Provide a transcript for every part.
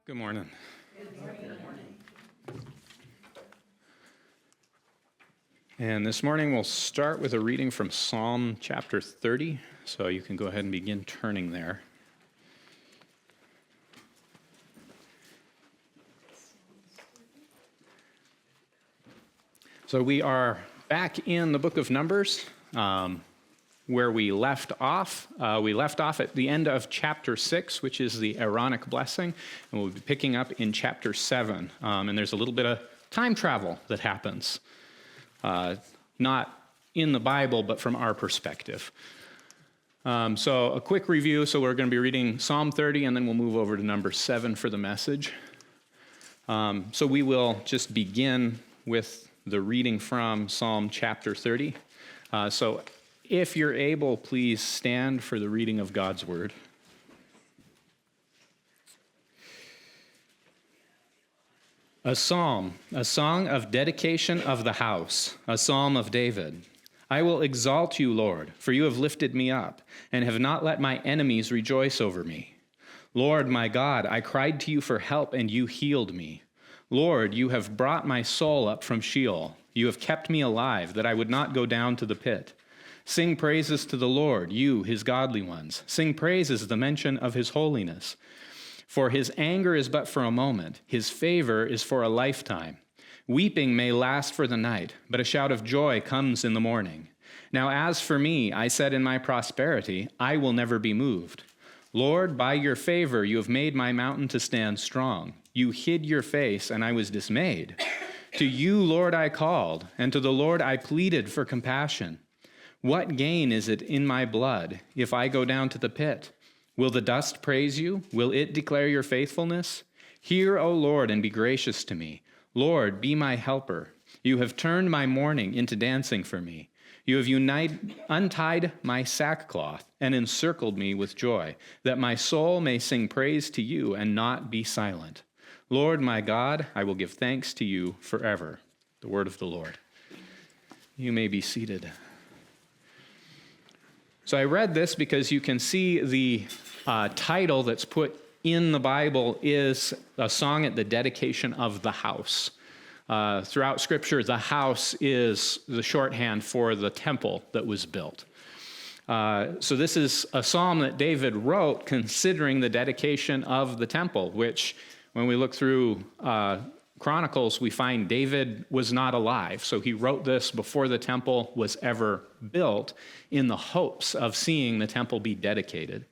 Good morning. Good morning. And this morning we'll start with a reading from Psalm chapter 30. So you can go ahead and begin turning there. So we are back in the book of Numbers, where we left off. We left off at the end of chapter 6, which is the Aaronic blessing, and we'll be picking up in chapter 7. And there's a little bit of time travel that happens, not in the Bible, but from our perspective. So a quick review. So we're going to be reading Psalm 30, and then we'll move over to number 7 for the message. So we will just begin with the reading from Psalm chapter 30. So if you're able, please stand for the reading of God's word. A psalm, a song of dedication of the house, a psalm of David. I will exalt you, Lord, for you have lifted me up and have not let my enemies rejoice over me. Lord, my God, I cried to you for help and you healed me. Lord, you have brought my soul up from Sheol. You have kept me alive that I would not go down to the pit. Sing praises to the Lord, you, his godly ones. Sing praises the mention of his holiness. For his anger is but for a moment. His favor is for a lifetime. Weeping may last for the night, but a shout of joy comes in the morning. Now as for me, I said in my prosperity, I will never be moved. Lord, by your favor you have made my mountain to stand strong. You hid your face, and I was dismayed. To you, Lord, I called, and to the Lord I pleaded for compassion. What gain is it in my blood if I go down to the pit? Will the dust praise you? Will it declare your faithfulness? Hear, O Lord, and be gracious to me. Lord, be my helper. You have turned my mourning into dancing for me. You have untied my sackcloth and encircled me with joy, that my soul may sing praise to you and not be silent. Lord, my God, I will give thanks to you forever. The word of the Lord. You may be seated. So I read this because you can see the title that's put in the Bible is a song at the dedication of the house. Throughout Scripture, the house is the shorthand for the temple that was built. So this is a psalm that David wrote considering the dedication of the temple, which when we look through Chronicles, we find David was not alive. So he wrote this before the temple was ever built in the hopes of seeing the temple be dedicated.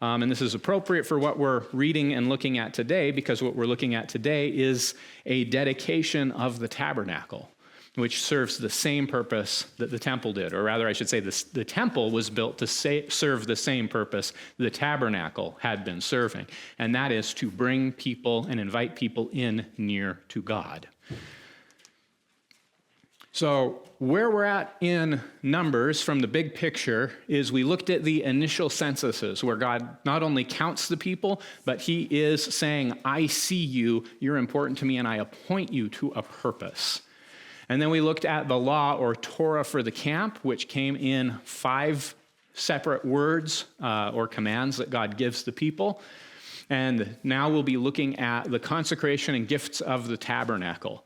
And this is appropriate for what we're reading and looking at today, because what we're looking at today is a dedication of the tabernacle, which serves the same purpose that the temple did. Or rather, I should say the temple was built to serve the same purpose the tabernacle had been serving, and that is to bring people and invite people in near to God. So where we're at in Numbers from the big picture is we looked at the initial censuses where God not only counts the people, but he is saying, I see you, you're important to me, and I appoint you to a purpose. And then we looked at the law or Torah for the camp, which came in 5 separate words or commands that God gives the people. And now we'll be looking at the consecration and gifts of the tabernacle,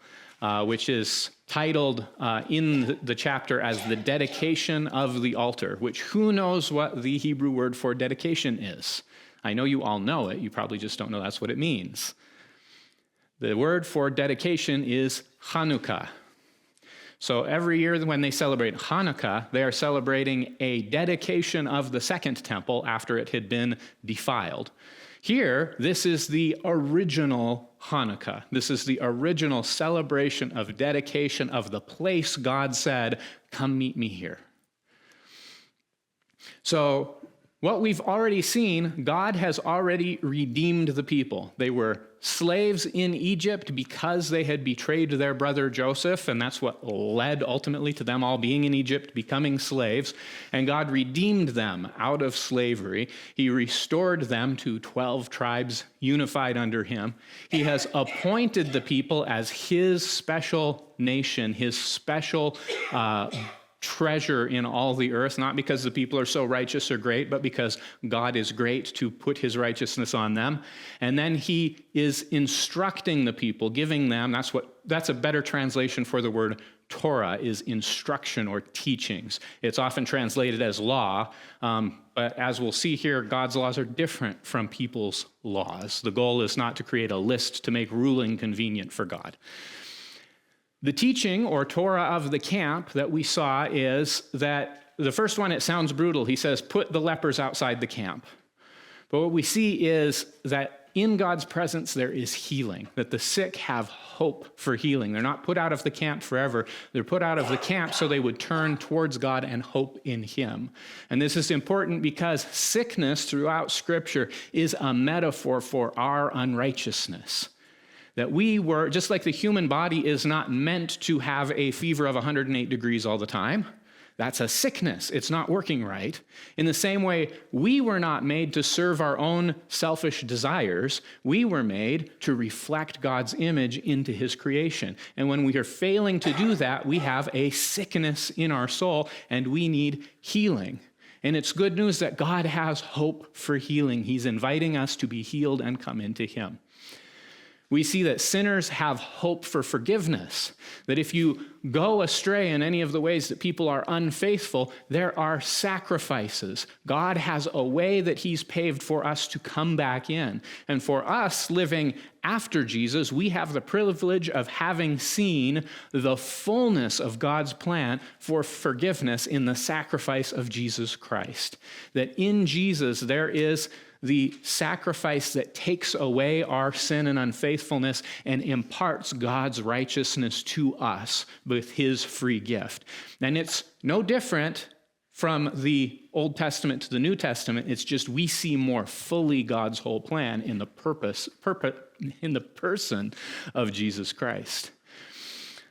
which is titled in the chapter as the dedication of the altar, which who knows what the Hebrew word for dedication is? I know you all know it. You probably just don't know that's what it means. The word for dedication is Hanukkah. So every year when they celebrate Hanukkah, they are celebrating a dedication of the second temple after it had been defiled. Here, this is the original Hanukkah. This is the original celebration of dedication of the place God said, come meet me here. So what we've already seen, God has already redeemed the people. They were slaves in Egypt because they had betrayed their brother Joseph, and that's what led ultimately to them all being in Egypt, becoming slaves. And God redeemed them out of slavery. He restored them to 12 tribes unified under him. He has appointed the people as his special nation, his special treasure in all the earth, not because the people are so righteous or great, but because God is great to put his righteousness on them. And then he is instructing the people, giving them, that's a better translation for the word Torah, is instruction or teachings. It's often translated as law, but as we'll see here, God's laws are different from people's laws. The goal is not to create a list to make ruling convenient for God. The teaching or Torah of the camp that we saw is that the first one, it sounds brutal. He says, put the lepers outside the camp. But what we see is that in God's presence, there is healing, that the sick have hope for healing. They're not put out of the camp forever. They're put out of the camp so they would turn towards God and hope in him. And this is important because sickness throughout Scripture is a metaphor for our unrighteousness. That we were, just like the human body is not meant to have a fever of 108 degrees all the time. That's a sickness. It's not working right. In the same way, we were not made to serve our own selfish desires. We were made to reflect God's image into his creation. And when we are failing to do that, we have a sickness in our soul and we need healing. And it's good news that God has hope for healing. He's inviting us to be healed and come into him. We see that sinners have hope for forgiveness, that if you go astray in any of the ways that people are unfaithful, there are sacrifices. God has a way that he's paved for us to come back in. And for us living after Jesus, we have the privilege of having seen the fullness of God's plan for forgiveness in the sacrifice of Jesus Christ. That in Jesus there is the sacrifice that takes away our sin and unfaithfulness and imparts God's righteousness to us with his free gift. And it's no different from the Old Testament to the New Testament. It's just we see more fully God's whole plan in in the person of Jesus Christ.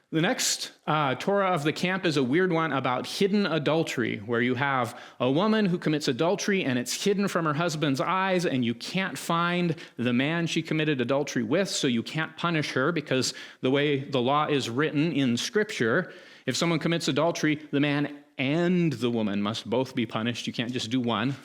The next Torah of the camp is a weird one about hidden adultery, where you have a woman who commits adultery and it's hidden from her husband's eyes and you can't find the man she committed adultery with, so you can't punish her because the way the law is written in Scripture, if someone commits adultery, the man and the woman must both be punished. You can't just do one.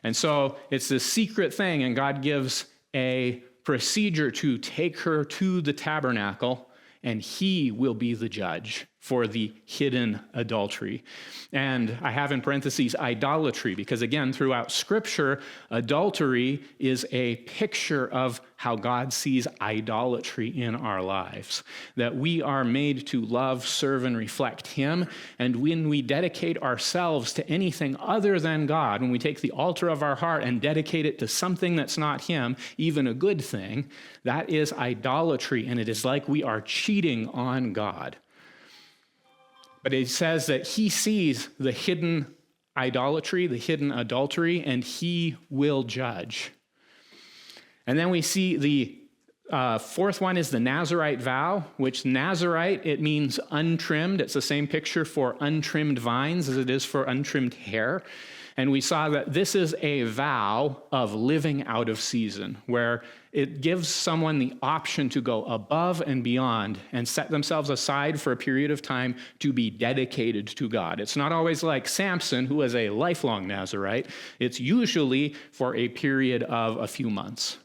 And so it's this secret thing, and God gives a procedure to take her to the tabernacle, and he will be the judge for the hidden adultery. And I have in parentheses idolatry, because again, throughout Scripture, adultery is a picture of how God sees idolatry in our lives. That we are made to love, serve, and reflect him. And when we dedicate ourselves to anything other than God, when we take the altar of our heart and dedicate it to something that's not him, even a good thing, that is idolatry, and it is like we are cheating on God. But it says that he sees the hidden idolatry, the hidden adultery, and he will judge. And then we see the fourth one is the Nazirite vow, which Nazirite, it means untrimmed. It's the same picture for untrimmed vines as it is for untrimmed hair. And we saw that this is a vow of living out of season, where it gives someone the option to go above and beyond and set themselves aside for a period of time to be dedicated to God. It's not always like Samson, who was a lifelong Nazirite. It's usually for a period of a few months.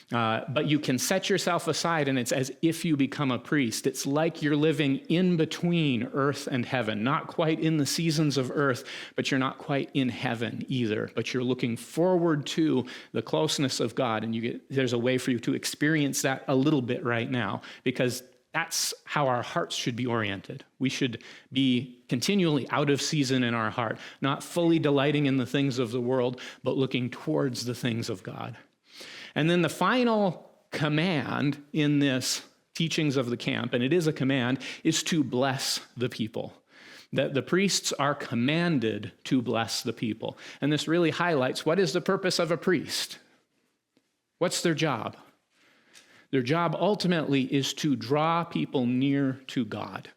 But you can set yourself aside, and it's as if you become a priest. It's like you're living in between earth and heaven, not quite in the seasons of earth, but you're not quite in heaven either. But you're looking forward to the closeness of God, and there's a way for you to experience that a little bit right now, because that's how our hearts should be oriented. We should be continually out of season in our heart, not fully delighting in the things of the world, but looking towards the things of God. And then the final command in this teachings of the camp, and it is a command, is to bless the people. That the priests are commanded to bless the people. And this really highlights what is the purpose of a priest? What's their job? Their job ultimately is to draw people near to God.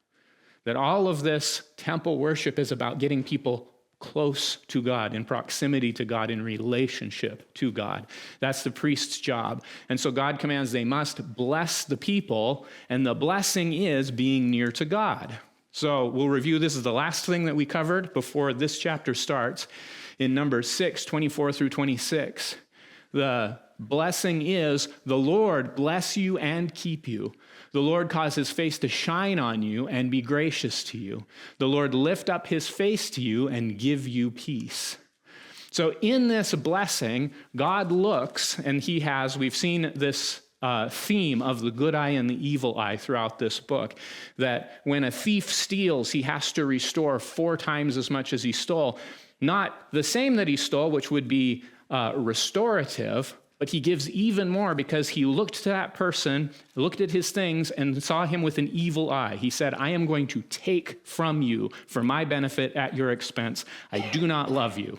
That all of this temple worship is about getting people close to God, in proximity to God, in relationship to God. That's the priest's job. And so God commands they must bless the people, and the blessing is being near to God. So we'll review. This is the last thing that we covered before this chapter starts in Numbers 6, 24 through 26. The blessing is, the Lord bless you and keep you. The Lord cause his face to shine on you and be gracious to you. The Lord lift up his face to you and give you peace. So in this blessing, God looks, and we've seen this theme of the good eye and the evil eye throughout this book, that when a thief steals, he has to restore 4 times as much as he stole. Not the same that he stole, which would be restorative, but he gives even more because he looked to that person, looked at his things, and saw him with an evil eye. He said, I am going to take from you for my benefit at your expense. I do not love you.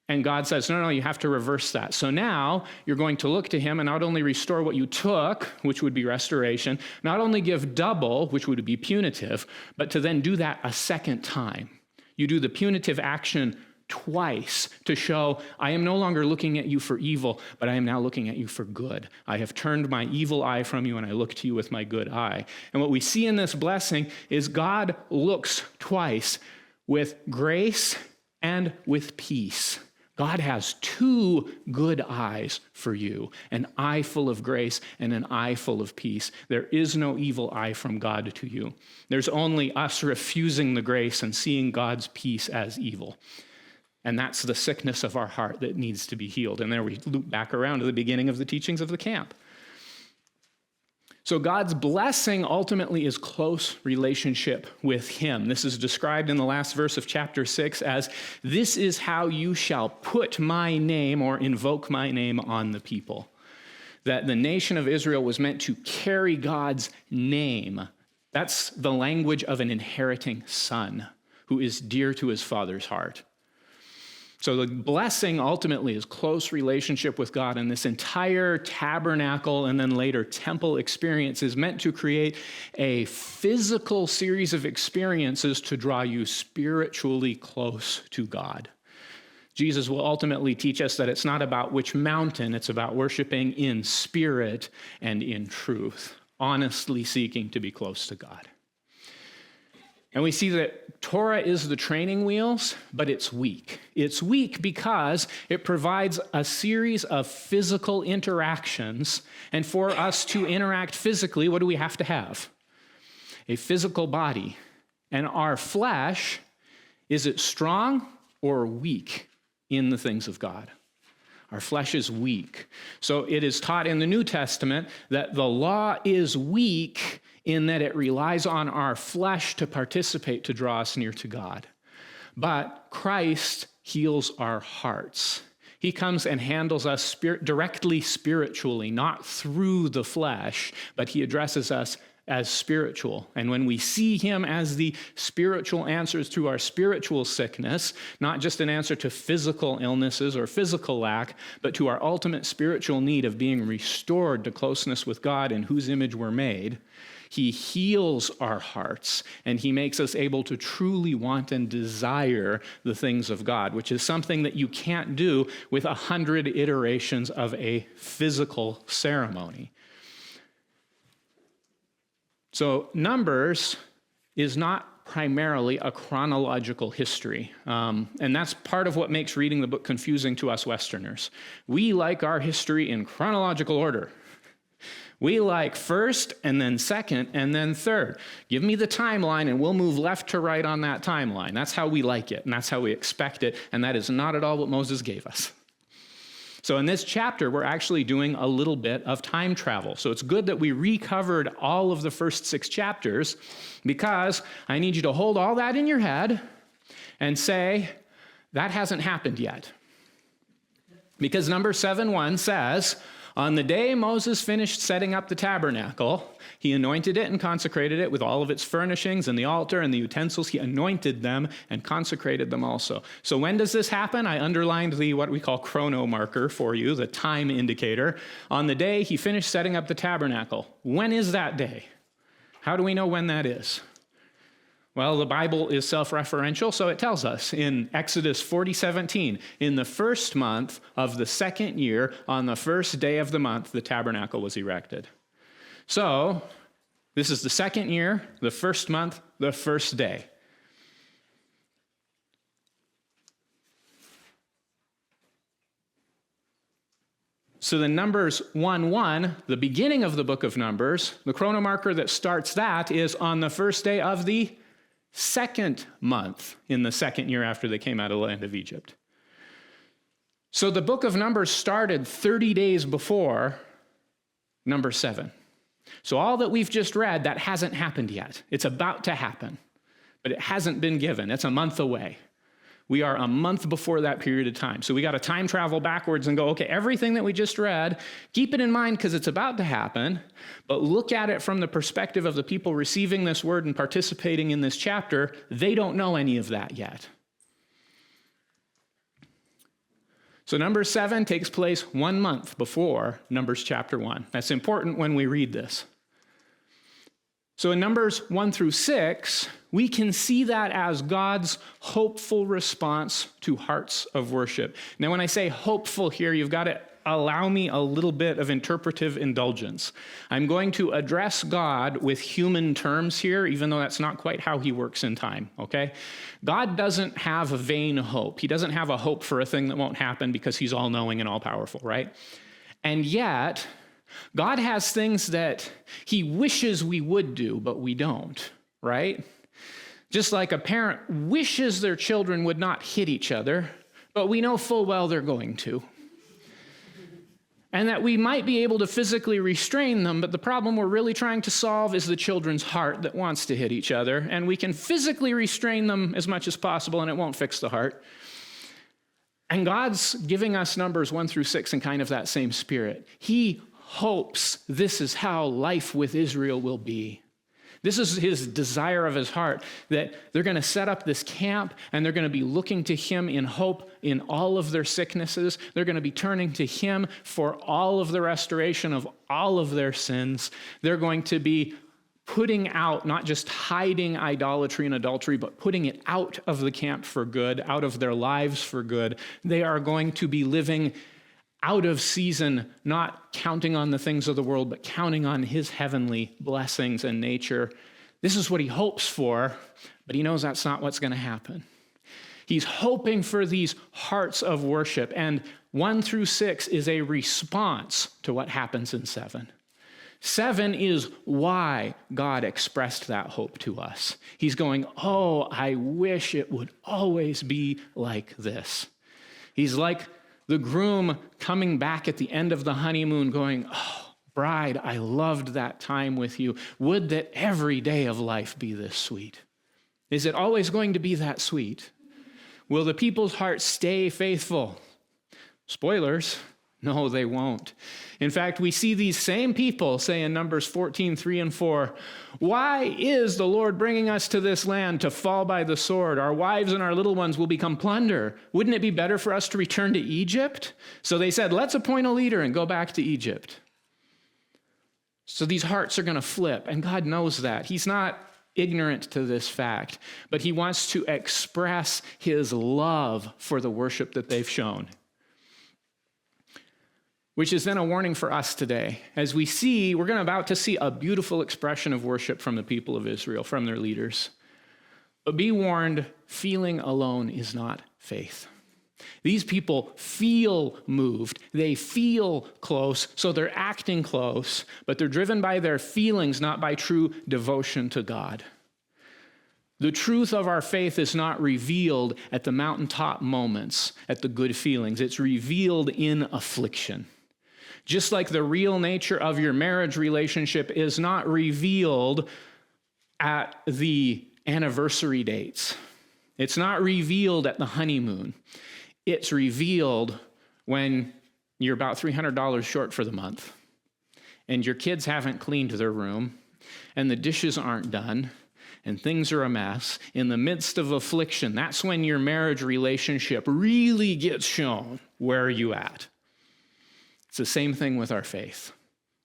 And God says, no, you have to reverse that. So now you're going to look to him and not only restore what you took, which would be restoration, not only give double, which would be punitive, but to then do that a second time. You do the punitive action twice to show, I am no longer looking at you for evil, but I am now looking at you for good. I have turned my evil eye from you and I look to you with my good eye. And what we see in this blessing is God looks twice with grace and with peace. God has 2 good eyes for you, an eye full of grace and an eye full of peace. There is no evil eye from God to you. There's only us refusing the grace and seeing God's peace as evil. And that's the sickness of our heart that needs to be healed. And there we loop back around to the beginning of the teachings of the camp. So God's blessing ultimately is close relationship with him. This is described in the last verse of chapter 6 as, this is how you shall put my name or invoke my name on the people. That the nation of Israel was meant to carry God's name. That's the language of an inheriting son who is dear to his father's heart. So the blessing ultimately is close relationship with God, and this entire tabernacle and then later temple experience is meant to create a physical series of experiences to draw you spiritually close to God. Jesus will ultimately teach us that it's not about which mountain, it's about worshiping in spirit and in truth, honestly seeking to be close to God. And we see that Torah is the training wheels, but it's weak. It's weak because it provides a series of physical interactions. And for us to interact physically, what do we have to have? A physical body. And our flesh, is it strong or weak in the things of God? Our flesh is weak. So it is taught in the New Testament that the law is weak in that it relies on our flesh to participate, to draw us near to God. But Christ heals our hearts. He comes and handles us directly spiritually, not through the flesh, but he addresses us as spiritual. And when we see him as the spiritual answers to our spiritual sickness, not just an answer to physical illnesses or physical lack, but to our ultimate spiritual need of being restored to closeness with God in whose image we're made, he heals our hearts, and he makes us able to truly want and desire the things of God, which is something that you can't do with 100 iterations of a physical ceremony. So Numbers is not primarily a chronological history, and that's part of what makes reading the book confusing to us Westerners. We like our history in chronological order. We like first, and then second, and then third. Give me the timeline, and we'll move left to right on that timeline. That's how we like it, and that's how we expect it, and that is not at all what Moses gave us. So in this chapter, we're actually doing a little bit of time travel. So it's good that we recovered all of the first 6 chapters, because I need you to hold all that in your head and say, that hasn't happened yet. Because Numbers 7:1 says, on the day Moses finished setting up the tabernacle, he anointed it and consecrated it with all of its furnishings and the altar and the utensils. He anointed them and consecrated them also. So when does this happen? I underlined the what we call chrono marker for you, the time indicator. On the day he finished setting up the tabernacle. When is that day? How do we know when that is? Well, the Bible is self-referential, so it tells us in Exodus 40:17, in the first month of the second year, on the first day of the month, the tabernacle was erected. So This is the second year, the first month, the first day. So the Numbers 1:1, the beginning of the book of Numbers, the chronomarker that starts that is on the first day of the second month in the second year after they came out of the land of Egypt. So the book of Numbers started 30 days before number 7. So all that we've just read, that hasn't happened yet. It's about to happen, but it hasn't been given. It's a month away. We are a month before that period of time. So we got to time travel backwards and go, okay, everything that we just read, keep it in mind because it's about to happen, but look at it from the perspective of the people receiving this word and participating in this chapter. They don't know any of that yet. So Numbers 7 takes place 1 month before Numbers chapter 1. That's important when we read this. So in Numbers 1 through 6, we can see that as God's hopeful response to hearts of worship. Now, when I say hopeful here, you've got to allow me a little bit of interpretive indulgence. I'm going to address God with human terms here, even though that's not quite how he works in time, okay? God doesn't have a vain hope. He doesn't have a hope for a thing that won't happen because he's all-knowing and all-powerful, right? And yet, God has things that he wishes we would do, but we don't, right? Just like a parent wishes their children would not hit each other, but we know full well they're going to. And that we might be able to physically restrain them, but the problem we're really trying to solve is the children's heart that wants to hit each other, and we can physically restrain them as much as possible, and it won't fix the heart. And God's giving us Numbers 1 through 6 in kind of that same spirit. He hopes this is how life with Israel will be. This is his desire of his heart, that they're going to set up this camp and they're going to be looking to him in hope in all of their sicknesses. They're going to be turning to him for all of the restoration of all of their sins. They're going to be putting out, not just hiding idolatry and adultery, but putting it out of the camp for good, out of their lives for good. They are going to be living out of season, not counting on the things of the world, but counting on his heavenly blessings and nature. This is what he hopes for, but he knows that's not what's going to happen. He's hoping for these hearts of worship, and 1 through 6 is a response to what happens in 7. 7 is why God expressed that hope to us. He's going, oh, I wish it would always be like this. He's like the groom coming back at the end of the honeymoon going, oh, bride, I loved that time with you. Would that every day of life be this sweet? Is it always going to be that sweet? Will the people's hearts stay faithful? Spoilers, no, they won't. In fact, we see these same people say in Numbers 14, 3 and 4, why is the Lord bringing us to this land to fall by the sword? Our wives and our little ones will become plunder. Wouldn't it be better for us to return to Egypt? So they said, let's appoint a leader and go back to Egypt. So these hearts are going to flip, and God knows that. He's not ignorant to this fact, but he wants to express his love for the worship that they've shown. Which is then a warning for us today. As we see, we're about to see a beautiful expression of worship from the people of Israel, from their leaders. But be warned, feeling alone is not faith. These people feel moved. They feel close, so they're acting close, but they're driven by their feelings, not by true devotion to God. The truth of our faith is not revealed at the mountaintop moments, at the good feelings. It's revealed in affliction. Just like the real nature of your marriage relationship is not revealed at the anniversary dates. It's not revealed at the honeymoon. It's revealed when you're about $300 short for the month, and your kids haven't cleaned their room, and the dishes aren't done, and things are a mess. In the midst of affliction, that's when your marriage relationship really gets shown. Where are you at? It's the same thing with our faith.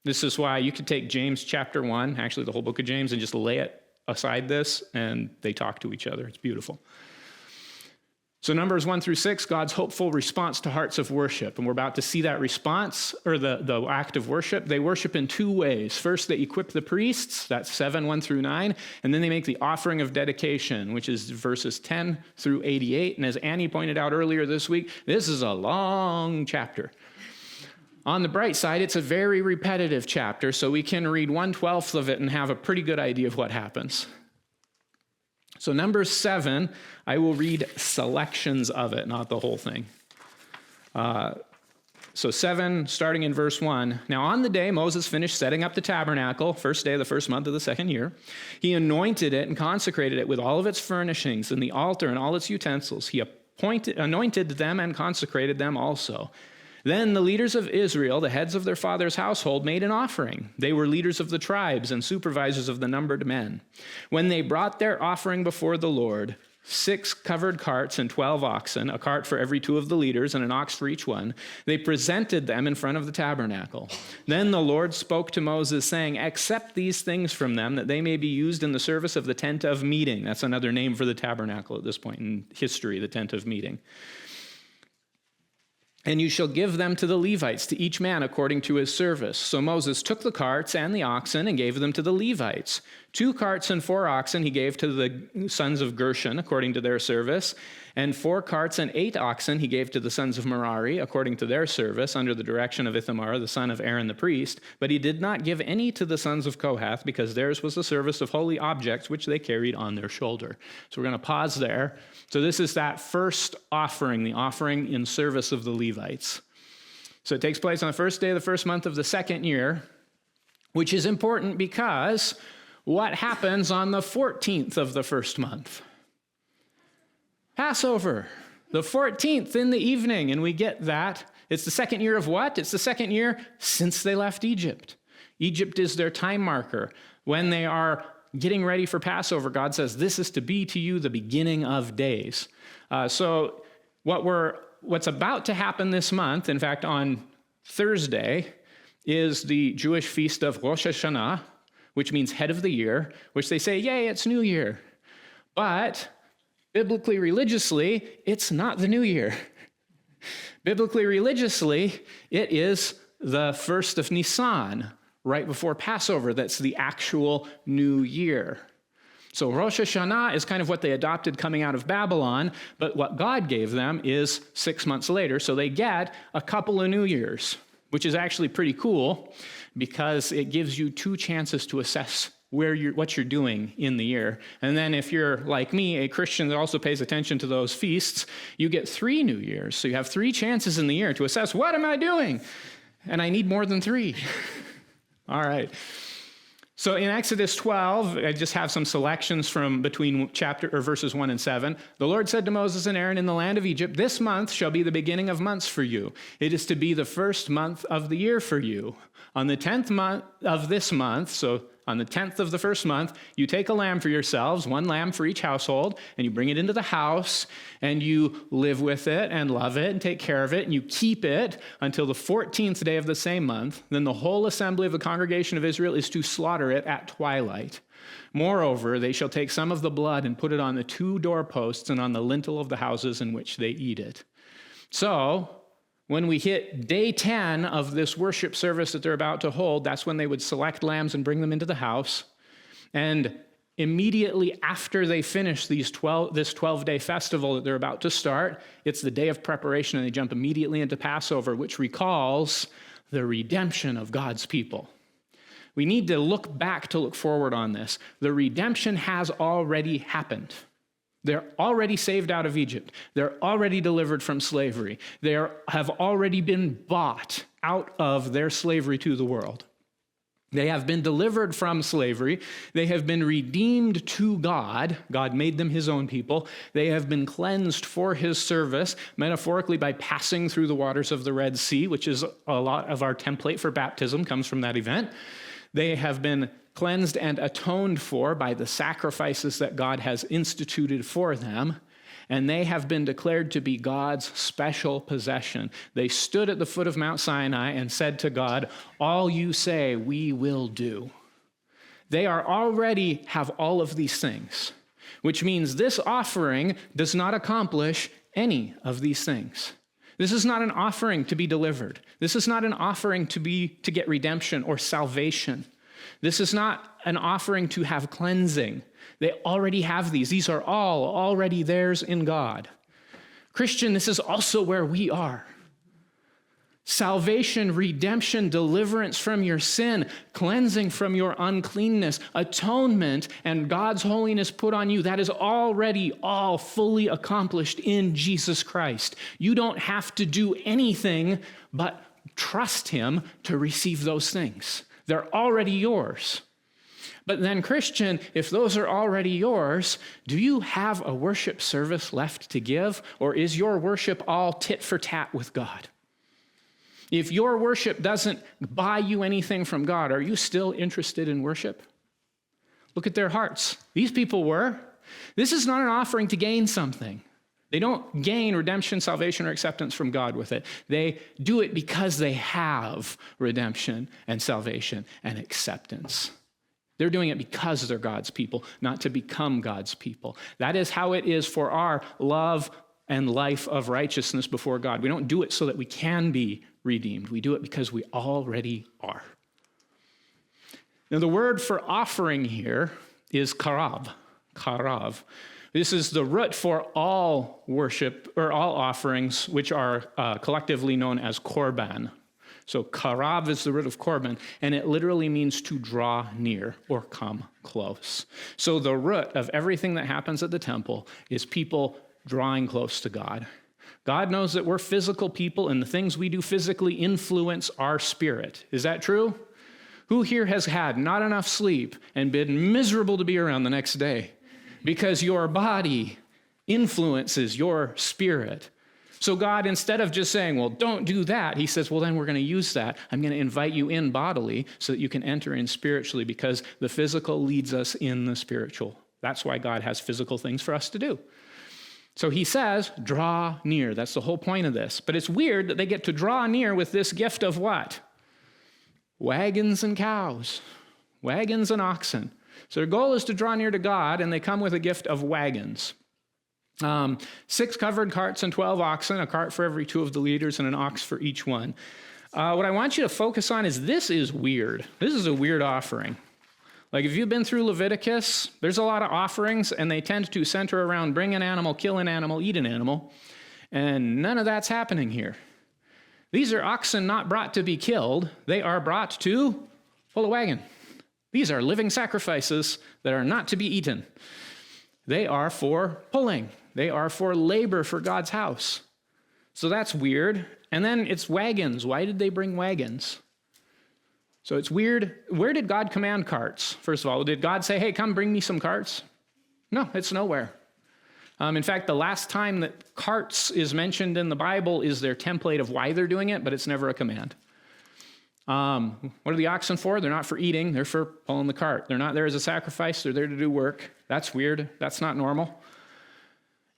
This is why you could take James chapter 1, actually the whole book of James, and just lay it aside this, and they talk to each other. It's beautiful. So Numbers 1 through 6, God's hopeful response to hearts of worship. And we're about to see that response, or the act of worship. They worship in two ways. First, they equip the priests, that's 7, 1 through 9. And then they make the offering of dedication, which is verses 10 through 88. And as Annie pointed out earlier this week, this is a long chapter. On the bright side, it's a very repetitive chapter, so we can read 1/12 of it and have a pretty good idea of what happens. So Numbers 7, I will read selections of it, not the whole thing. So 7, starting in verse 1. Now on the day Moses finished setting up the tabernacle, first day of the first month of the second year, he anointed it and consecrated it with all of its furnishings and the altar and all its utensils. He anointed them and consecrated them also. Then the leaders of Israel, the heads of their father's household, made an offering. They were leaders of the tribes and supervisors of the numbered men. When they brought their offering before the Lord, 6 covered carts and 12 oxen, a cart for every 2 of the leaders and an ox for each one, they presented them in front of the tabernacle. Then the Lord spoke to Moses, saying, "Accept these things from them, that they may be used in the service of the tent of meeting." That's another name for the tabernacle at this point in history, the tent of meeting. "And you shall give them to the Levites, to each man according to his service." So Moses took the carts and the oxen and gave them to the Levites. 2 carts and 4 oxen he gave to the sons of Gershon according to their service, and 4 carts and 8 oxen he gave to the sons of Merari according to their service, under the direction of Ithamar, the son of Aaron the priest. But he did not give any to the sons of Kohath, because theirs was the service of holy objects which they carried on their shoulder. So we're going to pause there. So this is that first offering, the offering in service of the Levites. So it takes place on the first day of the first month of the second year, which is important because what happens on the 14th of the first month? Passover, the 14th in the evening, and we get that. It's the second year of what? It's the second year since they left Egypt. Egypt is their time marker. When they are getting ready for Passover, God says, this is to be to you the beginning of days. So what's about to happen this month, in fact, on Thursday, is the Jewish feast of Rosh Hashanah, which means head of the year, which they say, yay, it's New Year. But biblically, religiously, it's not the New Year. Biblically, religiously, it is the first of Nisan, right before Passover. That's the actual New Year. So Rosh Hashanah is kind of what they adopted coming out of Babylon, but what God gave them is 6 months later, so they get a couple of New Years, which is actually pretty cool because it gives you 2 chances to assess what you're doing in the year. And then if you're like me, a Christian that also pays attention to those feasts, you get 3 New Years. So you have 3 chances in the year to assess, what am I doing? And I need more than 3. All right. So in Exodus 12, I just have some selections from between verses 1 and 7. The Lord said to Moses and Aaron in the land of Egypt, "This month shall be the beginning of months for you. It is to be the first month of the year for you. On the 10th month of this month," so on the 10th of the first month, "you take a lamb for yourselves, 1 lamb for each household, and you bring it into the house, and you live with it and love it and take care of it, and you keep it until the 14th day of the same month. Then the whole assembly of the congregation of Israel is to slaughter it at twilight. Moreover, they shall take some of the blood and put it on the 2 doorposts and on the lintel of the houses in which they eat it." So when we hit day 10 of this worship service that they're about to hold, that's when they would select lambs and bring them into the house. And immediately after they finish this 12-day festival that they're about to start, it's the day of preparation, and they jump immediately into Passover, which recalls the redemption of God's people. We need to look back to look forward on this. The redemption has already happened. They're already saved out of Egypt. They're already delivered from slavery. They have already been bought out of their slavery to the world. They have been delivered from slavery. They have been redeemed to God. God made them his own people. They have been cleansed for his service, metaphorically by passing through the waters of the Red Sea, which is a lot of our template for baptism, comes from that event. They have been cleansed and atoned for by the sacrifices that God has instituted for them, and they have been declared to be God's special possession. They stood at the foot of Mount Sinai and said to God, "All you say, we will do." They already have all of these things, which means this offering does not accomplish any of these things. This is not an offering to be delivered. This is not an offering to get redemption or salvation. This is not an offering to have cleansing. They already have these. These are all already theirs in God. Christian, this is also where we are. Salvation, redemption, deliverance from your sin, cleansing from your uncleanness, atonement, and God's holiness put on you, that is already all fully accomplished in Jesus Christ. You don't have to do anything but trust him to receive those things. They're already yours. But then, Christian, if those are already yours, do you have a worship service left to give, or is your worship all tit for tat with God? If your worship doesn't buy you anything from God, are you still interested in worship? Look at their hearts. These people were. This is not an offering to gain something. They don't gain redemption, salvation, or acceptance from God with it. They do it because they have redemption and salvation and acceptance. They're doing it because they're God's people, not to become God's people. That is how it is for our love and life of righteousness before God. We don't do it so that we can be redeemed. We do it because we already are. Now, the word for offering here is karav. Karav. This is the root for all worship, or all offerings, which are collectively known as korban. So karav is the root of korban, and it literally means to draw near or come close. So the root of everything that happens at the temple is people drawing close to God. God knows that we're physical people, and the things we do physically influence our spirit. Is that true? Who here has had not enough sleep and been miserable to be around the next day? Because your body influences your spirit. So God, instead of just saying, well, don't do that, he says, well, then we're going to use that. I'm going to invite you in bodily so that you can enter in spiritually, because the physical leads us in the spiritual. That's why God has physical things for us to do. So he says, draw near. That's the whole point of this. But it's weird that they get to draw near with this gift of what? Wagons and cows, wagons and oxen. So their goal is to draw near to God, and they come with a gift of wagons. 6 covered carts and 12 oxen, a cart for every 2 of the leaders and an ox for each one. What I want you to focus on is this is weird. This is a weird offering. Like if you've been through Leviticus, there's a lot of offerings, and they tend to center around bring an animal, kill an animal, eat an animal, and none of that's happening here. These are oxen not brought to be killed. They are brought to pull a wagon. These are living sacrifices that are not to be eaten. They are for pulling. They are for labor for God's house. So that's weird. And then it's wagons. Why did they bring wagons? So it's weird. Where did God command carts? First of all, did God say, hey, come bring me some carts? No, it's nowhere. In fact, the last time that carts is mentioned in the Bible is their template of why they're doing it, but it's never a command. What are the oxen for? They're not for eating. They're for pulling the cart. They're not there as a sacrifice. They're there to do work. That's weird. That's not normal.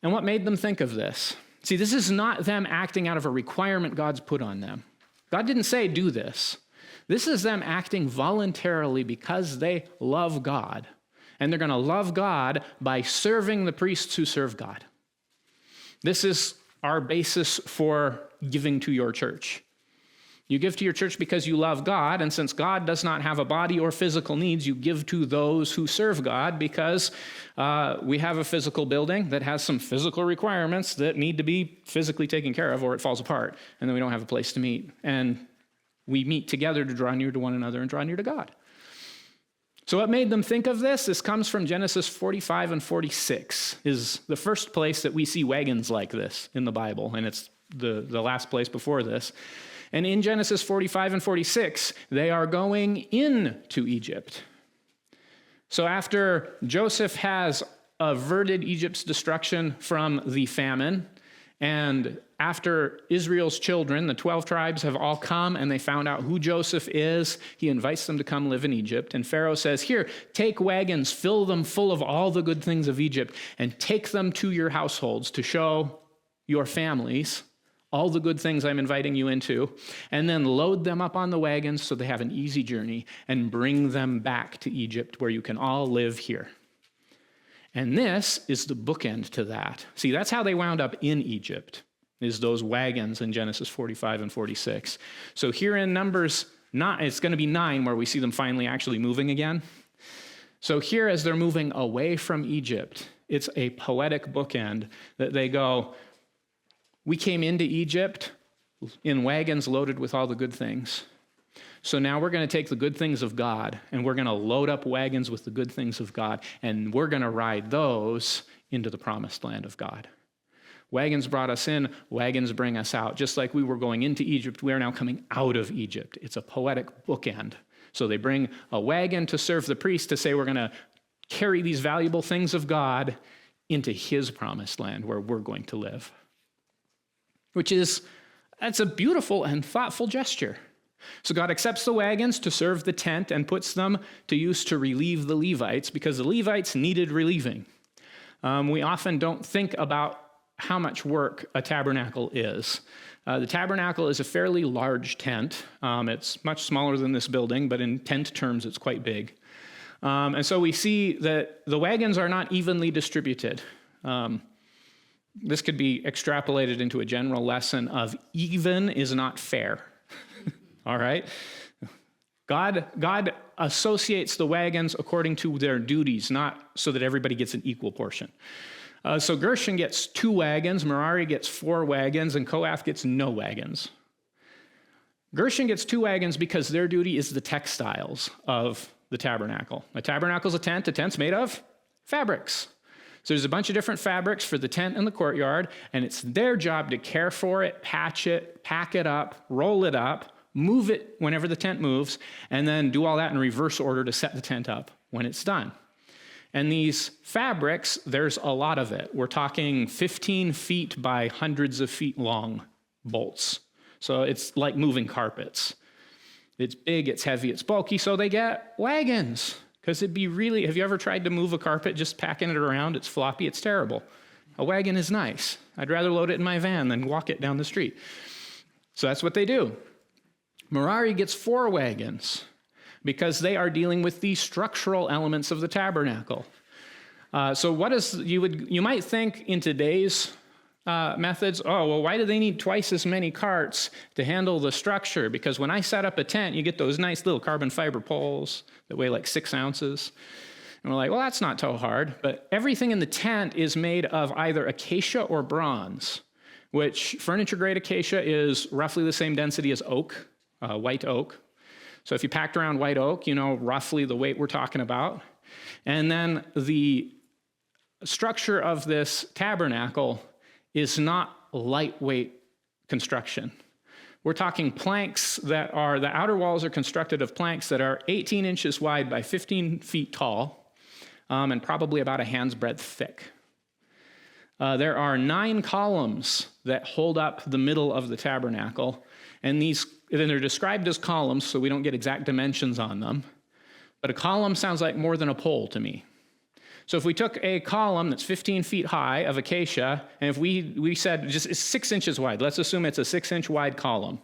And what made them think of this? See, this is not them acting out of a requirement God's put on them. God didn't say do this. This is them acting voluntarily because they love God. And they're going to love God by serving the priests who serve God. This is our basis for giving to your church. You give to your church because you love God, and since God does not have a body or physical needs, you give to those who serve God because we have a physical building that has some physical requirements that need to be physically taken care of or it falls apart, and then we don't have a place to meet. And we meet together to draw near to one another and draw near to God. So what made them think of this? This comes from Genesis 45 and 46, is the first place that we see wagons like this in the Bible, and it's the last place before this. And in Genesis 45 and 46, they are going into Egypt. So after Joseph has averted Egypt's destruction from the famine, and after Israel's children, the 12 tribes, have all come and they found out who Joseph is, he invites them to come live in Egypt. And Pharaoh says, here, take wagons, fill them full of all the good things of Egypt, and take them to your households to show your families all the good things I'm inviting you into, and then load them up on the wagons so they have an easy journey, and bring them back to Egypt where you can all live here. And this is the bookend to that. See, that's how they wound up in Egypt, is those wagons in Genesis 45 and 46. So here in Numbers 9, it's going to be 9 where we see them finally actually moving again. So here, as they're moving away from Egypt, it's a poetic bookend that they go, we came into Egypt in wagons loaded with all the good things. So now we're going to take the good things of God, and we're going to load up wagons with the good things of God, and we're going to ride those into the promised land of God. Wagons brought us in, wagons bring us out. Just like we were going into Egypt, we are now coming out of Egypt. It's a poetic bookend. So they bring a wagon to serve the priest to say we're going to carry these valuable things of God into his promised land where we're going to live. That's a beautiful and thoughtful gesture. So God accepts the wagons to serve the tent and puts them to use to relieve the Levites because the Levites needed relieving. We often don't think about how much work a tabernacle is. The tabernacle is a fairly large tent. It's much smaller than this building, but in tent terms, it's quite big. And so we see that the wagons are not evenly distributed. This could be extrapolated into a general lesson of even is not fair. All right? God associates the wagons according to their duties, not so that everybody gets an equal portion. So Gershon gets 2 wagons, Merari gets 4 wagons, and Kohath gets no wagons. Gershon gets 2 wagons because their duty is the textiles of the tabernacle. A tabernacle is a tent. A tent's made of fabrics. So there's a bunch of different fabrics for the tent and the courtyard, and it's their job to care for it, patch it, pack it up, roll it up, move it whenever the tent moves, and then do all that in reverse order to set the tent up when it's done. And these fabrics, there's a lot of it. We're talking 15 feet by hundreds of feet long bolts. So it's like moving carpets. It's big, it's heavy, it's bulky, so they get wagons. Because have you ever tried to move a carpet just packing it around? It's floppy, it's terrible. A wagon is nice. I'd rather load it in my van than walk it down the street. So that's what they do. Merari gets 4 wagons because they are dealing with the structural elements of the tabernacle. You might think in today's methods, why do they need twice as many carts to handle the structure? Because when I set up a tent, you get those nice little carbon fiber poles that weigh like 6 ounces. And we're like, well, that's not so hard. But everything in the tent is made of either acacia or bronze, which furniture-grade acacia is roughly the same density as oak, white oak. So if you packed around white oak, you know roughly the weight we're talking about. And then the structure of this tabernacle is not lightweight construction. We're talking planks the outer walls are constructed of planks that are 18 inches wide by 15 feet tall, and probably about a hand's breadth thick. There are 9 columns that hold up the middle of the tabernacle, and they're described as columns, so we don't get exact dimensions on them. But a column sounds like more than a pole to me. So if we took a column that's 15 feet high of acacia, and if we said just it's 6 inches wide, let's assume it's a 6-inch wide column.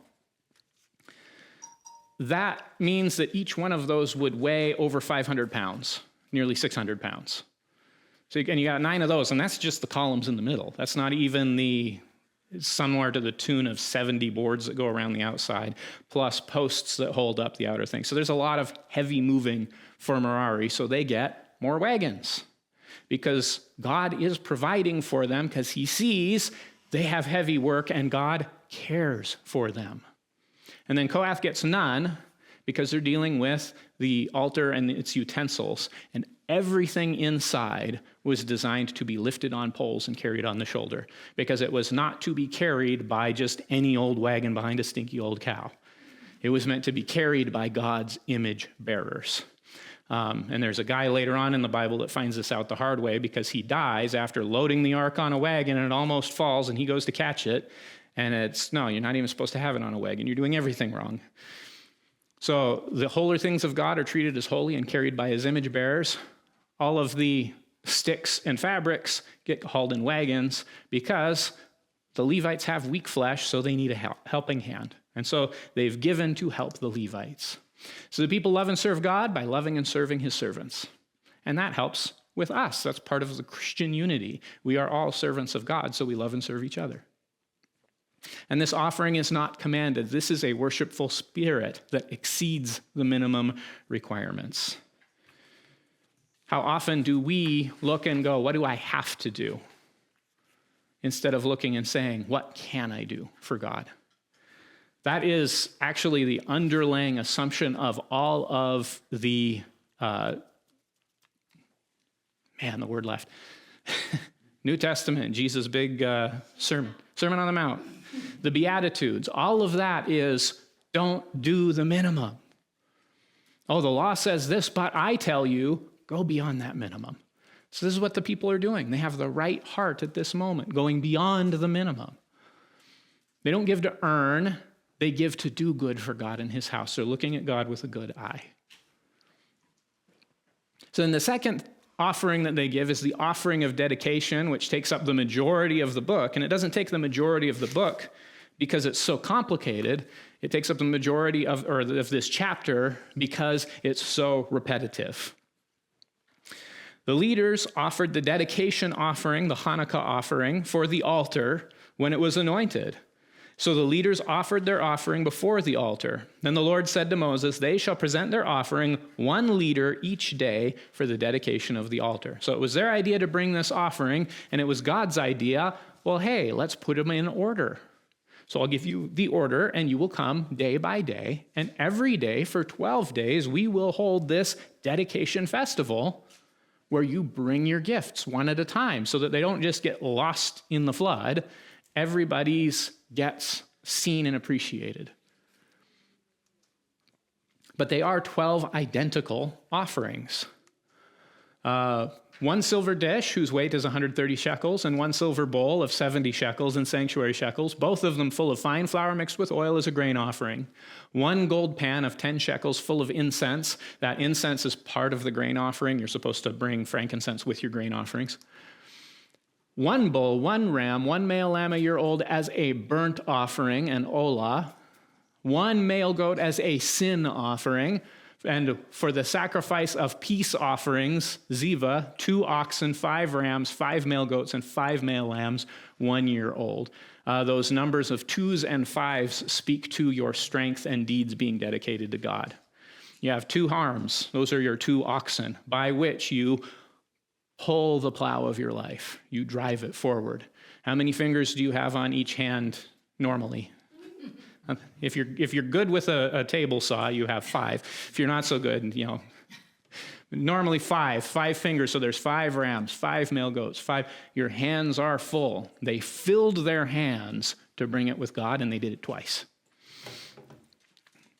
That means that each one of those would weigh over 500 pounds, nearly 600 pounds. So you got 9 of those, and that's just the columns in the middle. That's not even somewhere to the tune of 70 boards that go around the outside, plus posts that hold up the outer thing. So there's a lot of heavy moving for Merari, so they get more wagons because God is providing for them because he sees they have heavy work and God cares for them. And then Kohath gets none because they're dealing with the altar and its utensils, and everything inside was designed to be lifted on poles and carried on the shoulder because it was not to be carried by just any old wagon behind a stinky old cow. It was meant to be carried by God's image bearers. And there's a guy later on in the Bible that finds this out the hard way because he dies after loading the ark on a wagon and it almost falls and he goes to catch it. And no, you're not even supposed to have it on a wagon. You're doing everything wrong. So the holy things of God are treated as holy and carried by his image bearers. All of the sticks and fabrics get hauled in wagons because the Levites have weak flesh, so they need a helping hand. And so they've given to help the Levites. So the people love and serve God by loving and serving his servants. And that helps with us. That's part of the Christian unity. We are all servants of God, so we love and serve each other. And this offering is not commanded. This is a worshipful spirit that exceeds the minimum requirements. How often do we look and go, what do I have to do? Instead of looking and saying, what can I do for God? That is actually the underlying assumption of all of the, the word left. New Testament, Jesus' big Sermon on the Mount. The Beatitudes, all of that is don't do the minimum. Oh, the law says this, but I tell you, go beyond that minimum. So this is what the people are doing. They have the right heart at this moment, going beyond the minimum. They don't give to earn, they give to do good for God and his house. They're looking at God with a good eye. So then the second offering that they give is the offering of dedication, which takes up the majority of the book. And it doesn't take the majority of the book because it's so complicated. It takes up the majority of this chapter because it's so repetitive. The leaders offered the dedication offering, the Hanukkah offering, for the altar when it was anointed. So the leaders offered their offering before the altar. Then the Lord said to Moses, they shall present their offering 1 liter each day for the dedication of the altar. So it was their idea to bring this offering, and it was God's idea, well, hey, let's put them in order. So I'll give you the order, and you will come day by day, and every day for 12 days we will hold this dedication festival where you bring your gifts one at a time so that they don't just get lost in the flood. Everybody's gets seen and appreciated. But they are 12 identical offerings. 1 silver dish, whose weight is 130 shekels, and 1 silver bowl of 70 shekels and sanctuary shekels, both of them full of fine flour mixed with oil as a grain offering. 1 gold pan of 10 shekels full of incense. That incense is part of the grain offering. You're supposed to bring frankincense with your grain offerings. 1 bull, 1 ram, 1 male lamb a year old as a burnt offering, an olah. 1 male goat as a sin offering. And for the sacrifice of peace offerings, ziva, 2 oxen, 5 rams, 5 male goats, and 5 male lambs, 1 year old. Those numbers of 2s and 5s speak to your strength and deeds being dedicated to God. You have 2 harms. Those are your 2 oxen, by which you pull the plow of your life. You drive it forward. How many fingers do you have on each hand normally? If you're good with a table saw, you have 5. If you're not so good, normally 5 fingers. So there's 5 rams, 5 male goats, 5. Your hands are full. They filled their hands to bring it with God, and they did it twice.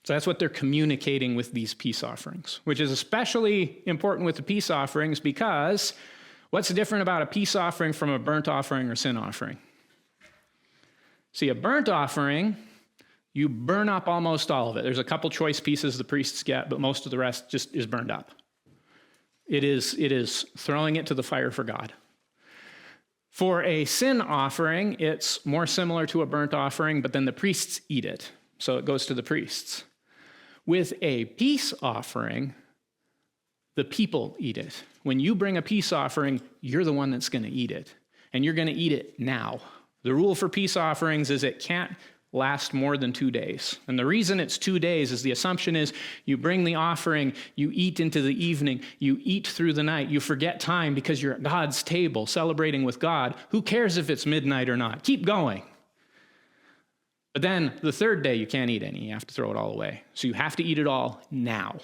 So that's what they're communicating with these peace offerings, which is especially important with the peace offerings because what's different about a peace offering from a burnt offering or sin offering? See, a burnt offering, you burn up almost all of it. There's a couple choice pieces the priests get, but most of the rest just is burned up. It is throwing it to the fire for God. For a sin offering, it's more similar to a burnt offering, but then the priests eat it. So it goes to the priests. With a peace offering, the people eat it. When you bring a peace offering, you're the one that's going to eat it. And you're going to eat it now. The rule for peace offerings is it can't last more than 2 days. And the reason it's 2 days is the assumption is you bring the offering, you eat into the evening, you eat through the night, you forget time because you're at God's table celebrating with God. Who cares if it's midnight or not? Keep going. But then the 3rd day, you can't eat any. You have to throw it all away. So you have to eat it all now.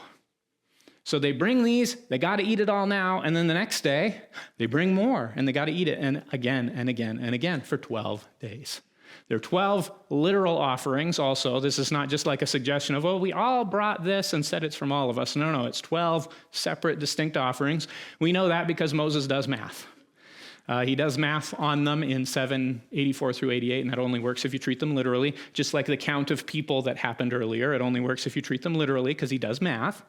So they bring these, they got to eat it all now, and then the next day, they bring more, and they got to eat it and again and again and again for 12 days. There are 12 literal offerings also. This is not just like a suggestion of, oh, we all brought this and said it's from all of us. No, it's 12 separate, distinct offerings. We know that because Moses does math. He does math on them in 7:84 through 88, and that only works if you treat them literally. Just like the count of people that happened earlier, it only works if you treat them literally because he does math.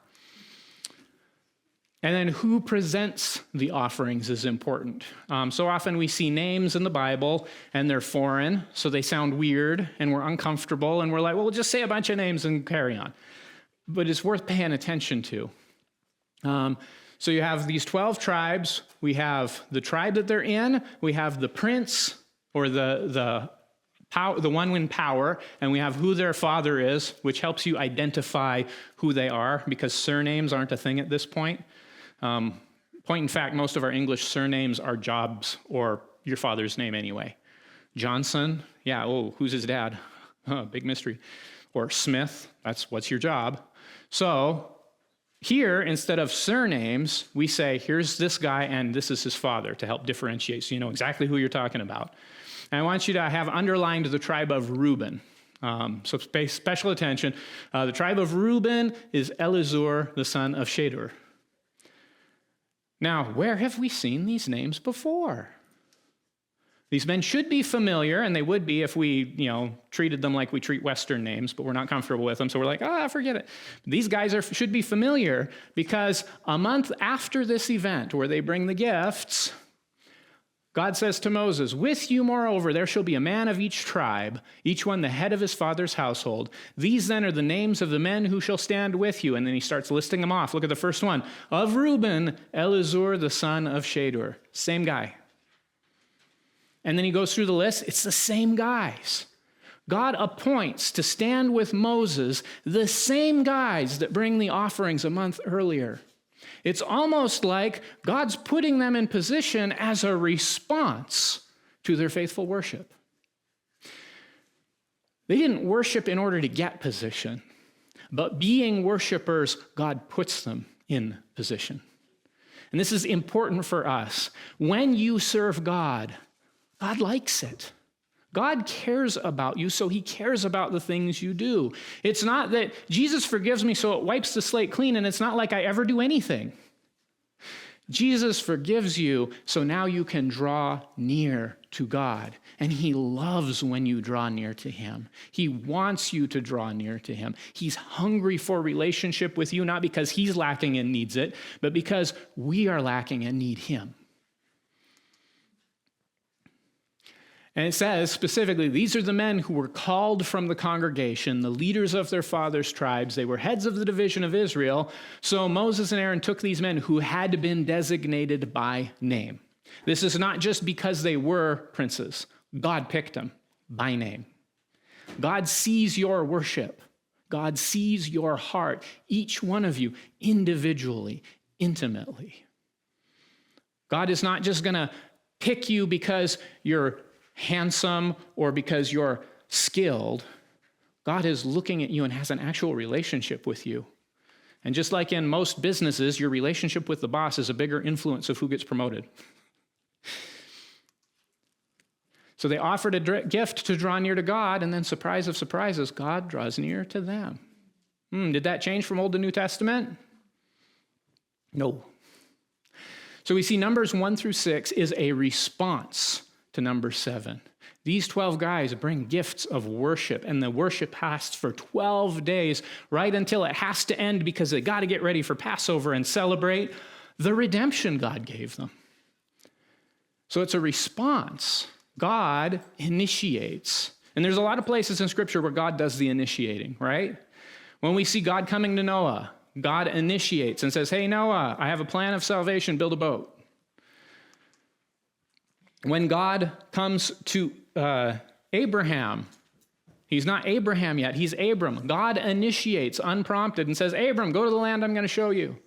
And then who presents the offerings is important. So often we see names in the Bible, and they're foreign, so they sound weird, and we're uncomfortable, and we're like, well, we'll just say a bunch of names and carry on. But it's worth paying attention to. So you have these 12 tribes. We have the tribe that they're in. We have the prince, or the one in power, and we have who their father is, which helps you identify who they are, because surnames aren't a thing at this point. Point in fact, most of our English surnames are jobs or your father's name anyway. Johnson, yeah, oh, who's his dad? Big mystery. Or Smith, what's your job? So here, instead of surnames, we say, here's this guy and this is his father, to help differentiate so you know exactly who you're talking about. And I want you to have underlined the tribe of Reuben. So pay special attention. The tribe of Reuben is Elizur, the son of Shedeur. Now, where have we seen these names before? These men should be familiar, and they would be if we, treated them like we treat Western names, but we're not comfortable with them, so we're like, forget it. These guys should be familiar, because a month after this event where they bring the gifts, God says to Moses, with you, moreover, there shall be a man of each tribe, each one the head of his father's household. These then are the names of the men who shall stand with you. And then he starts listing them off. Look at the first one. Of Reuben, Elizur, the son of Shedeur. Same guy. And then he goes through the list. It's the same guys. God appoints to stand with Moses the same guys that bring the offerings a month earlier. It's almost like God's putting them in position as a response to their faithful worship. They didn't worship in order to get position, but being worshipers, God puts them in position. And this is important for us. When you serve God, God likes it. God cares about you, so he cares about the things you do. It's not that Jesus forgives me, so it wipes the slate clean, and it's not like I ever do anything. Jesus forgives you, so now you can draw near to God. And he loves when you draw near to him. He wants you to draw near to him. He's hungry for relationship with you, not because he's lacking and needs it, but because we are lacking and need him. And it says specifically, these are the men who were called from the congregation, the leaders of their fathers' tribes. They were heads of the division of Israel. So Moses and Aaron took these men who had been designated by name. This is not just because they were princes. God picked them by name. God sees your worship. God sees your heart, each one of you individually, intimately. God is not just going to pick you because you're handsome or because you're skilled. God is looking at you and has an actual relationship with you. And just like in most businesses, your relationship with the boss is a bigger influence of who gets promoted. So they offered a gift to draw near to God, and then surprise of surprises, God draws near to them. Did that change from Old to New Testament? No. So we see Numbers 1-6 is a response to number 7. These 12 guys bring gifts of worship, and the worship lasts for 12 days, right until it has to end because they got to get ready for Passover and celebrate the redemption God gave them. So it's a response. God initiates. And there's a lot of places in Scripture where God does the initiating, right? When we see God coming to Noah, God initiates and says, hey, Noah, I have a plan of salvation, build a boat. When God comes to Abraham, he's not Abraham yet, he's Abram. God initiates unprompted and says, Abram, go to the land I'm going to show you.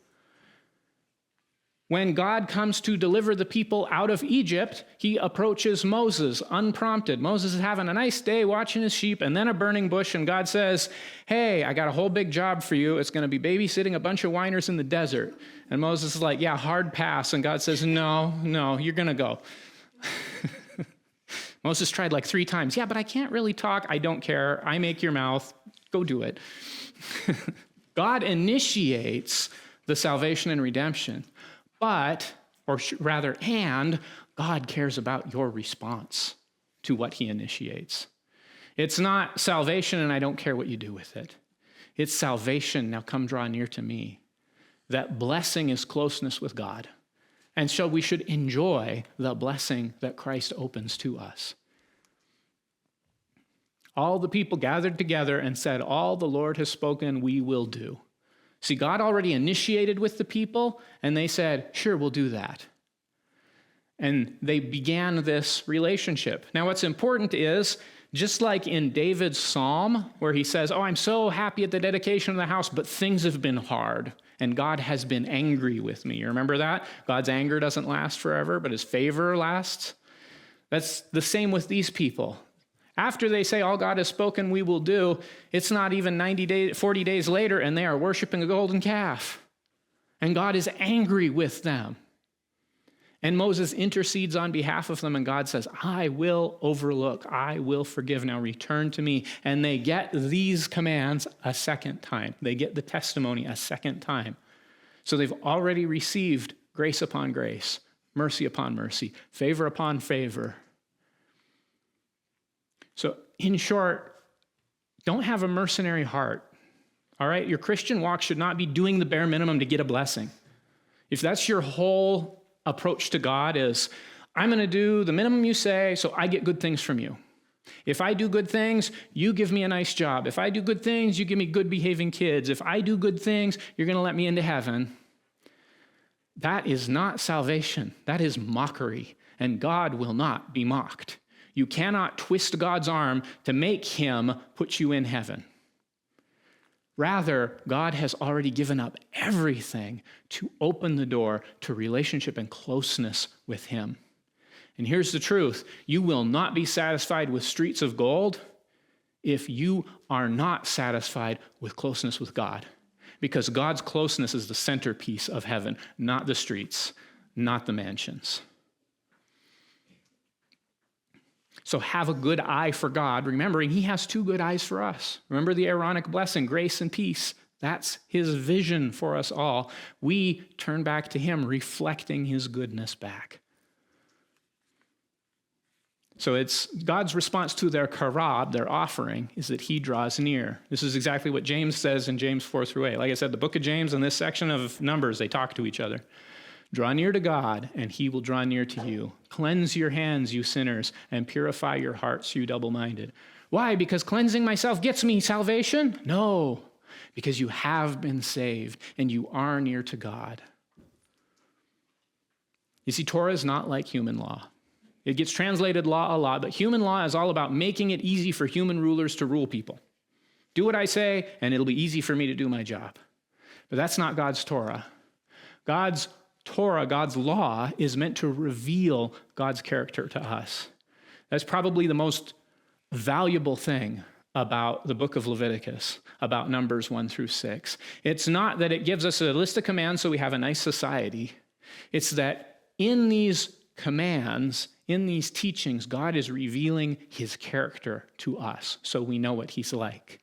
When God comes to deliver the people out of Egypt, he approaches Moses unprompted. Moses is having a nice day watching his sheep, and then a burning bush, and God says, hey, I got a whole big job for you. It's going to be babysitting a bunch of whiners in the desert. And Moses is like, yeah, hard pass. And God says, no, you're going to go. Moses tried like 3 times. Yeah, but I can't really talk. I don't care. I make your mouth. Go do it. God initiates the salvation and redemption, and God cares about your response to what he initiates. It's not salvation and I don't care what you do with it. It's salvation, now come draw near to me. That blessing is closeness with God. And so we should enjoy the blessing that Christ opens to us. All the people gathered together and said, all the Lord has spoken, we will do. See, God already initiated with the people, and they said, sure, we'll do that. And they began this relationship. Now, what's important is, just like in David's psalm, where he says, oh, I'm so happy at the dedication of the house, but things have been hard, and God has been angry with me. You remember that? God's anger doesn't last forever, but his favor lasts. That's the same with these people. After they say, all God has spoken, we will do, it's not even 40 days later, and they are worshiping a golden calf. And God is angry with them. And Moses intercedes on behalf of them, and God says, I will overlook, I will forgive, now return to me. And they get these commands a second time. They get the testimony a second time. So they've already received grace upon grace, mercy upon mercy, favor upon favor. So in short, don't have a mercenary heart, all right? Your Christian walk should not be doing the bare minimum to get a blessing. If that's your whole approach to God is, I'm going to do the minimum you say so I get good things from you. If I do good things, you give me a nice job. If I do good things, you give me good behaving kids. If I do good things, you're going to let me into heaven. That is not salvation. That is mockery, and God will not be mocked. You cannot twist God's arm to make him put you in heaven. Rather, God has already given up everything to open the door to relationship and closeness with him. And here's the truth. You will not be satisfied with streets of gold if you are not satisfied with closeness with God. Because God's closeness is the centerpiece of heaven, not the streets, not the mansions. So have a good eye for God, remembering he has two good eyes for us. Remember the Aaronic blessing, grace and peace. That's his vision for us all. We turn back to him, reflecting his goodness back. So it's God's response to their karab, their offering, is that he draws near. This is exactly what James says in James 4 through 8. Like I said, the book of James and this section of Numbers, they talk to each other. Draw near to God, and he will draw near to you. Cleanse your hands, you sinners, and purify your hearts, you double-minded. Why? Because cleansing myself gets me salvation? No, because you have been saved, and you are near to God. You see, Torah is not like human law. It gets translated law a lot, but human law is all about making it easy for human rulers to rule people. Do what I say, and it'll be easy for me to do my job. But that's not God's Torah. God's Torah, God's law, is meant to reveal God's character to us. That's probably the most valuable thing about the book of Leviticus, about Numbers 1 through 6. It's not that it gives us a list of commands so we have a nice society. It's that in these commands, in these teachings, God is revealing his character to us so we know what he's like.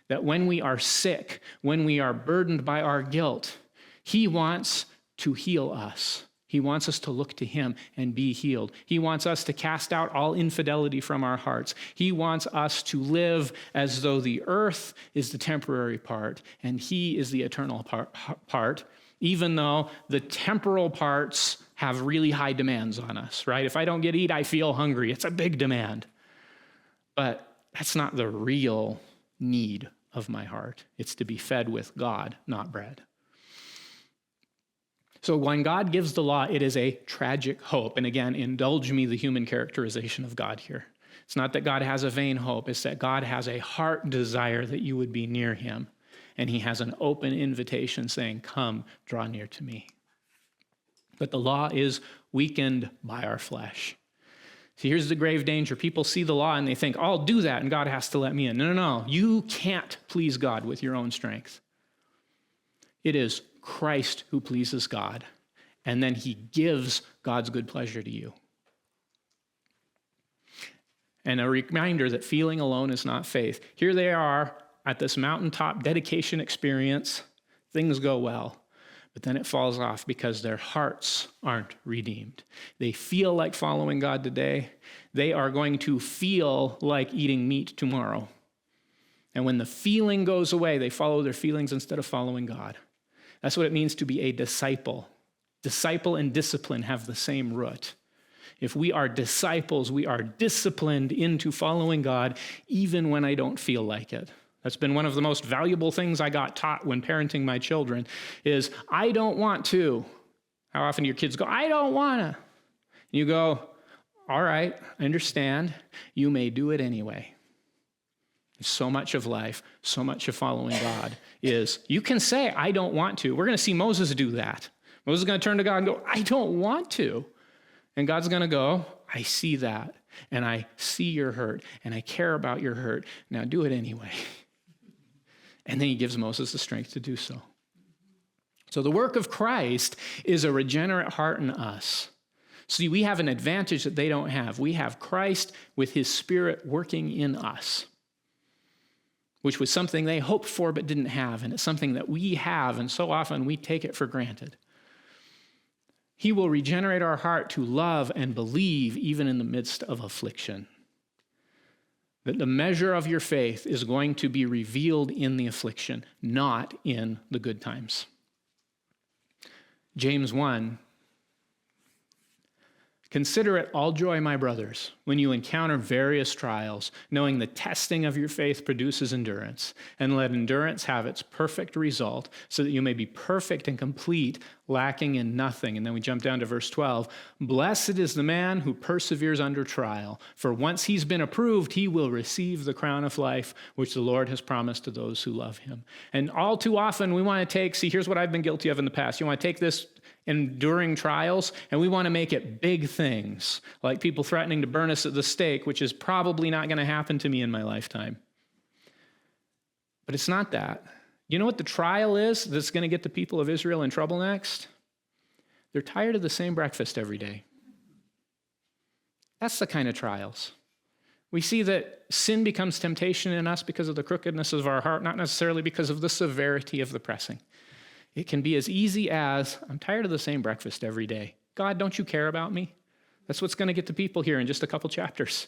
That when we are sick, when we are burdened by our guilt, he wants to heal us. He wants us to look to him and be healed. He wants us to cast out all infidelity from our hearts. He wants us to live as though the earth is the temporary part and he is the eternal part, even though the temporal parts have really high demands on us, right? If I don't get to eat, I feel hungry. It's a big demand. But that's not the real need of my heart. It's to be fed with God, not bread. So when God gives the law, it is a tragic hope. And again, indulge me the human characterization of God here. It's not that God has a vain hope. It's that God has a heart desire that you would be near him. And he has an open invitation saying, come, draw near to me. But the law is weakened by our flesh. See, here's the grave danger. People see the law and they think, I'll do that and God has to let me in. No. You can't please God with your own strength. It is Christ who pleases God, and then he gives God's good pleasure to you. And a reminder that feeling alone is not faith. Here they are at this mountaintop dedication experience. Things go well, but then it falls off because their hearts aren't redeemed. They feel like following God today. They are going to feel like eating meat tomorrow. And when the feeling goes away, they follow their feelings instead of following God. That's what it means to be a disciple. Disciple and discipline have the same root. If we are disciples, we are disciplined into following God, even when I don't feel like it. That's been one of the most valuable things I got taught when parenting my children is, I don't want to. How often do your kids go, I don't want to? You go, all right, I understand. You may do it anyway. So much of life, so much of following God is, you can say, I don't want to. We're going to see Moses do that. Moses is going to turn to God and go, I don't want to. And God's going to go, I see that, and I see your hurt, and I care about your hurt. Now do it anyway. And then he gives Moses the strength to do so. So the work of Christ is a regenerate heart in us. See, we have an advantage that they don't have. We have Christ with his Spirit working in us, which was something they hoped for but didn't have, and it's something that we have, and so often we take it for granted. He will regenerate our heart to love and believe even in the midst of affliction. That the measure of your faith is going to be revealed in the affliction, not in the good times. James 1, consider it all joy, my brothers, when you encounter various trials, knowing the testing of your faith produces endurance, and let endurance have its perfect result, so that you may be perfect and complete, lacking in nothing. And then we jump down to verse 12. Blessed is the man who perseveres under trial, for once he's been approved, he will receive the crown of life, which the Lord has promised to those who love him. And all too often we want to here's what I've been guilty of in the past. You want to take this enduring trials, and we want to make it big things, like people threatening to burn us at the stake, which is probably not going to happen to me in my lifetime. But it's not that. You know what the trial is that's going to get the people of Israel in trouble next? They're tired of the same breakfast every day. That's the kind of trials. We see that sin becomes temptation in us because of the crookedness of our heart, not necessarily because of the severity of the pressing. It can be as easy as, I'm tired of the same breakfast every day. God, don't you care about me? That's what's going to get the people here in just a couple chapters.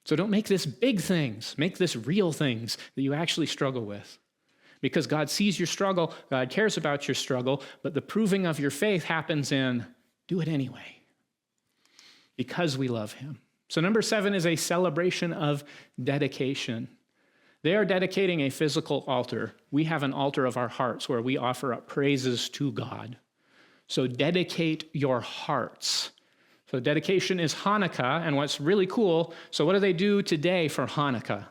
So don't make this big things. Make this real things that you actually struggle with. Because God sees your struggle, God cares about your struggle, but the proving of your faith happens in, do it anyway. Because we love him. So number 7 is a celebration of dedication. They are dedicating a physical altar. We have an altar of our hearts where we offer up praises to God. So dedicate your hearts. So dedication is Hanukkah, and what's really cool, so what do they do today for Hanukkah?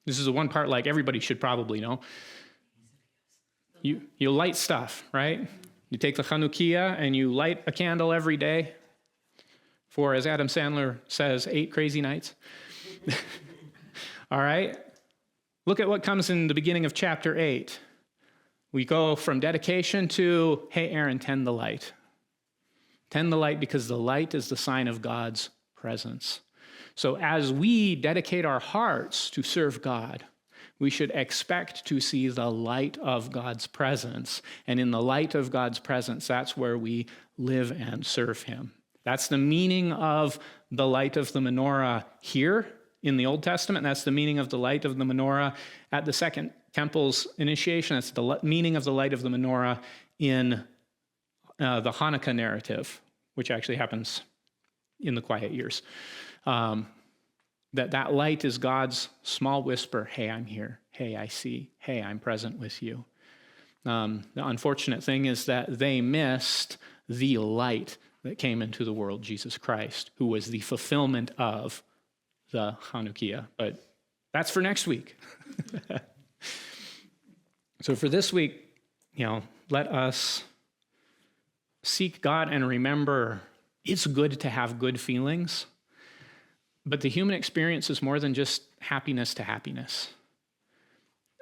This is the one part like everybody should probably know. You light stuff, right? You take the Chanukiah and you light a candle every day for, as Adam Sandler says, 8 crazy nights. All right? Look at what comes in the beginning of chapter 8. We go from dedication to, hey, Aaron, tend the light. Tend the light because the light is the sign of God's presence. So as we dedicate our hearts to serve God, we should expect to see the light of God's presence. And in the light of God's presence, that's where we live and serve him. That's the meaning of the light of the menorah here in the Old Testament. That's the meaning of the light of the menorah at the Second Temple's initiation. That's the meaning of the light of the menorah in the Hanukkah narrative, which actually happens in the quiet years. That light is God's small whisper, hey, I'm here. Hey, I see. Hey, I'm present with you. The unfortunate thing is that they missed the light that came into the world, Jesus Christ, who was the fulfillment of the Chanukiah. But that's for next week. So for this week, let us seek God and remember it's good to have good feelings, but the human experience is more than just happiness to happiness.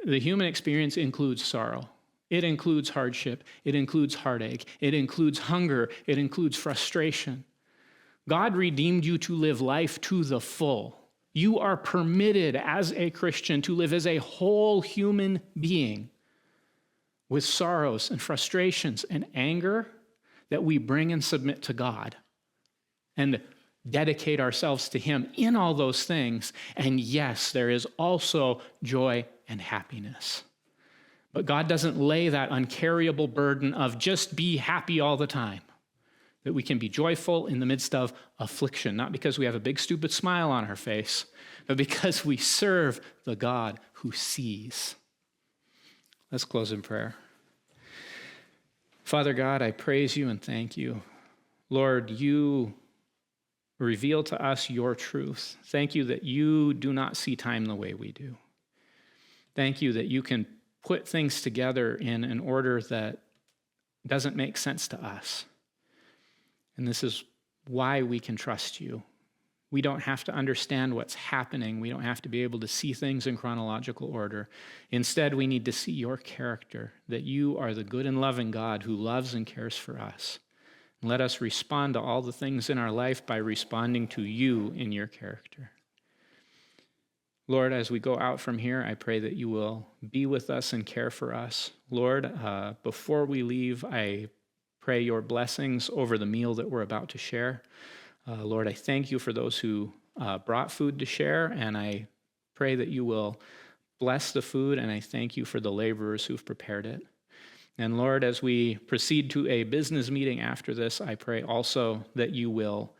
The human experience includes sorrow. It includes hardship. It includes heartache. It includes hunger. It includes frustration. God redeemed you to live life to the full. You are permitted as a Christian to live as a whole human being with sorrows and frustrations and anger that we bring and submit to God and dedicate ourselves to him in all those things. And yes, there is also joy and happiness. But God doesn't lay that uncarryable burden of just be happy all the time. that we can be joyful in the midst of affliction, not because we have a big stupid smile on our face, but because we serve the God who sees. Let's close in prayer. Father God, I praise you and thank you. Lord, you reveal to us your truth. Thank you that you do not see time the way we do. Thank you that you can put things together in an order that doesn't make sense to us. And this is why we can trust you. We don't have to understand what's happening. We don't have to be able to see things in chronological order. Instead, we need to see your character, that you are the good and loving God who loves and cares for us. And let us respond to all the things in our life by responding to you in your character. Lord, as we go out from here, I pray that you will be with us and care for us. Lord, before we leave, I pray your blessings over the meal that we're about to share. Lord, I thank you for those who brought food to share, and I pray that you will bless the food, and I thank you for the laborers who've prepared it. And Lord, as we proceed to a business meeting after this, I pray also that you will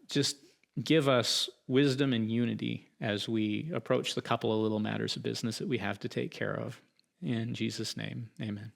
just give us wisdom and unity as we approach the couple of little matters of business that we have to take care of. In Jesus' name, amen.